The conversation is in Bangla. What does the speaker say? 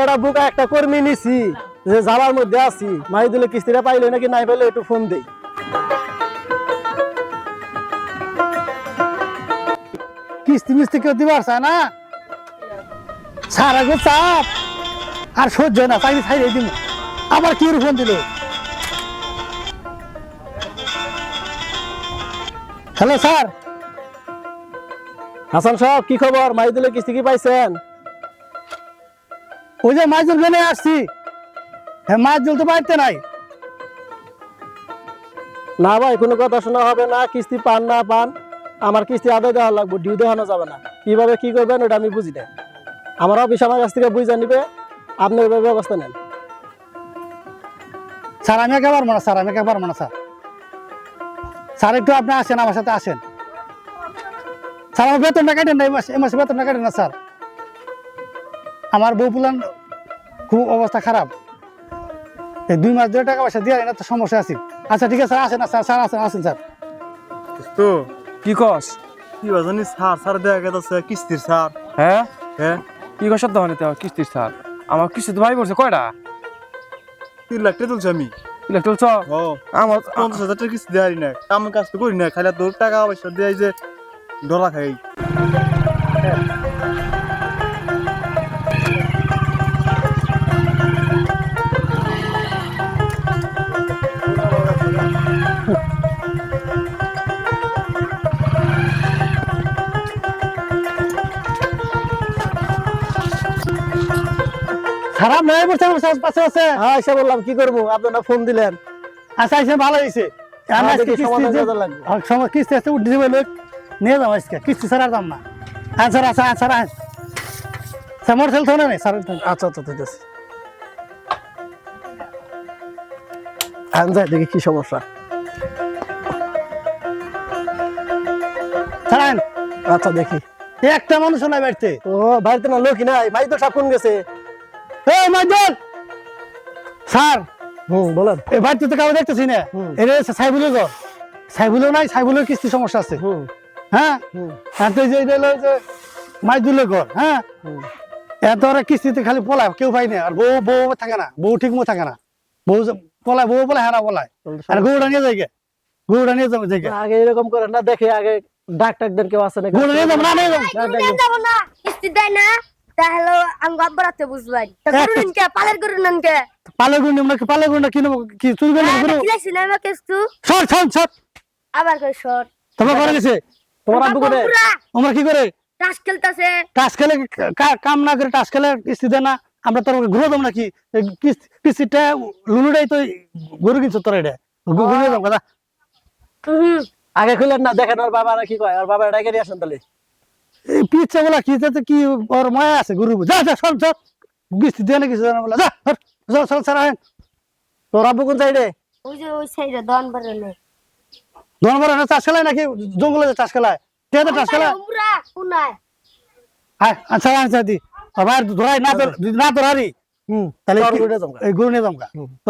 এটা বুকা একটা কর্মী নিছি যে জ্বালার মধ্যে আছি মাই দিলে কিস্তিটা পাইলে নাকি নাই পাইলে একটু ফোন দেই। কিস্তি মিস্তি কেউ দিবার চায় না, সারা গো চাপ আর সহ্য হয় না, চাইলে ছাইড়ে দিব। আবার কি ফোন দিল? Hello sir. হাসান সাহেব কি খবর? মাই দিলে কিস্তি কি পাইছেন? ওই যে মাইজুল গেলে আসছি, হ্যাঁ মাইজুল তো বাড়িতে নাই। না ভাই কোনো কথা শোনা হবে না, কিস্তি পান না পান আমার কিস্তি আদায় দেওয়া লাগবে, ডিউ দেওয়ানো যাবে না। কিভাবে কি করবেন ওটা আমি বুঝি না, আমার অফিস আমার কাছ থেকে বুঝে নিবে, আপনি ওইভাবে ব্যবস্থা নেন। স্যার আমি একে পারবো না স্যার, আমি একে পারবো না স্যার। স্যার একটু আপনি আসেন, আমার সাথে আসেন স্যার। আমার বেতনটা কাটেন না, এই মাসে বেতনটা কাটেন না স্যার। আমার বউ পুলান খুব অবস্থা খারাপ, এই 2 মাস ধরে টাকা পয়সা দিয়ে না তো সমস্যা আছে। আচ্ছা ঠিক আছে স্যার, আসেন না স্যার, স্যার আসেন, আসেন স্যার। তো কি কস? কি জানি স্যার স্যার দেখা গেছে কিস্তির স্যার। হ্যাঁ হ্যাঁ কি কস? দহনে তো কিস্তির স্যার আমার কিস্তি তো ভাই পড়ছে কয়টা? 3 লাখ টাকা তুলছি আমি। ইলেকট্রল চ ও আমার 50,000 টাকা কিস্তি দেয় না, কাম কাজ তো করি না, খালি তোর টাকা পয়সা দিয়ে যে ডলা খাই। খারাপ নয় বলছে আমার পাশে আছে। হ্যাঁ এসে বললাম কি করবো, আপনারা ফোন দিলেন। আচ্ছা আচ্ছা ভালো হয়েছে। আমি হ্যাঁ, আজকে দেখি কিস্তি সমাধান যে- করা লাগবে। সময় কিস্তি আছে উঠে যাবে লোক নিয়ে যাবো আজকে, কিস্তি ছাড়ার দাম না। আচ্ছা আচ্ছা আচ্ছা স্যার মোটর সাইকেল থোনে নেই স্যার। আচ্ছা আচ্ছা ঠিক আছে, আমি যাই দেখি কি সমস্যা। স্যার আচ্ছা দেখি। একটা মানুষ নাই বাড়িতে। ও বাড়িতে না লোকই নাই, ভাই তো সাপ কোন গেছে। এই মাইজল স্যার, বলেন। এই বাড়িতে তো কাউকে দেখতেছি না। এটা সাইবুলের ঘর, সাইবুলও নাই, সাইবুলের কিস্তি সমস্যা আছে। হ্যাঁ আর তো এই যে এটা হলো যে মাইজুলের ঘর। হ্যাঁ এত ওরা কিস্তিতে খালি পলায়, কেউ পাই না। আর বউ বউ থাকে না, বউ ঠিক মতো থাকে না, বউ পলায়, বউ পলায়, হারা পলায়। আর গরুটা নিয়ে যায়, গরুটা নিয়ে যাবো জায়গা, আগে এরকম করে না, দেখে আগে ডাক টাক দেন, কেউ আছে নাকি? গরুটা নিয়ে যাবো না, নিয়ে যাবো। যাবো না, কিস্তি দেয় না, তাহলে আমি গব্বরাতে বুঝবাই। তা গরু নেন কে, পালের গরু নেন কে? পালে গুন্ডি আমরা পালে গুন্ডা কিনবো, কি চুরি করে গরু? কিলাইছি না আমাকে একটু, সর সর সর, আবার কই শর্ট। তোমার ঘরে গেছে, তোমার আব্বু করে আমরা কি করে টাস খেলতাছে। টাস খেলে, কাম না করে টাস খেলে কিস্তি দেয় না? আমরা তোর ঘুরে দেবো নাকি? কিস্তিটা লুলুটাই তো গরু কিনছো তোর, এটা ঘুরে দেবো কথা। আগে খুলেন না, দেখেন ওর বাবারা কি কয়, ওর বাবা ডাকে নিয়ে আসেন তাহলে। এই পিচ্ছে বলা কি যাতে কি ওর মায়া আছে গরু, যা যা সব সব কিস্তি দেয় না কিছু জানা বলা, যা সর সর সর। তোর আব্বু কোন সাইডে? ওই যে ওই সাইডে দন বারনে। ধনবর চাষ খেলায় নাকি জঙ্গলে চাষ খেলায়? কে চাষ খেলায়? উমরা কোনায়। হ্যাঁ আচ্ছা আচ্ছা দি আবার ধরাই না তো, না তো হারি। তাহলে তোর গরুটা জমকা। এই গরু নিয়ে জমকা তো